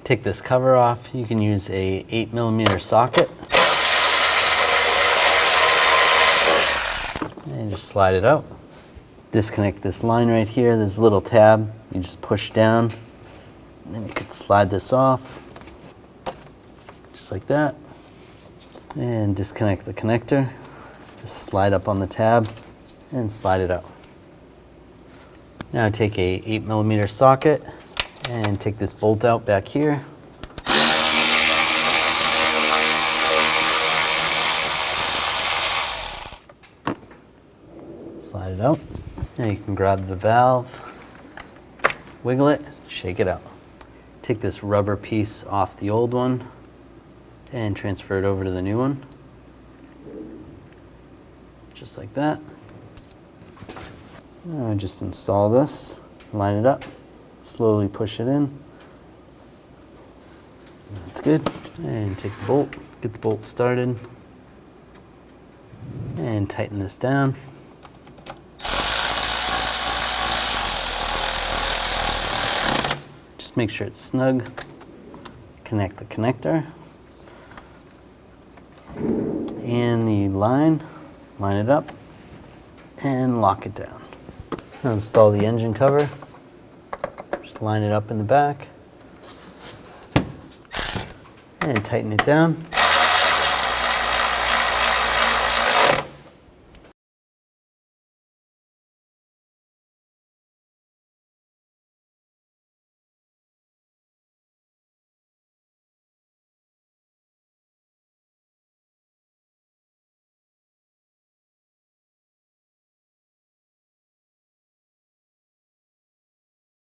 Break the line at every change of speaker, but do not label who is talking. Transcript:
Take this cover off. You can use a 8mm socket and just slide it out. Disconnect this line right here. There's a little tab. You just push down, and then you can slide this off, just like that. And disconnect the connector. Just slide up on the tab and slide it out. Now take a 8mm socket and take this bolt out back here. Slide it out. Now you can grab the valve, wiggle it, shake it out. Take this rubber piece off the old one and transfer it over to the new one. Just like that. Now just install this, line it up, slowly push it in. That's good. And take the bolt, get the bolt started, and tighten this down. Just make sure it's snug. Connect the connector and the line it up, and lock it down. Now install the engine cover. Just line it up in the back and tighten it down.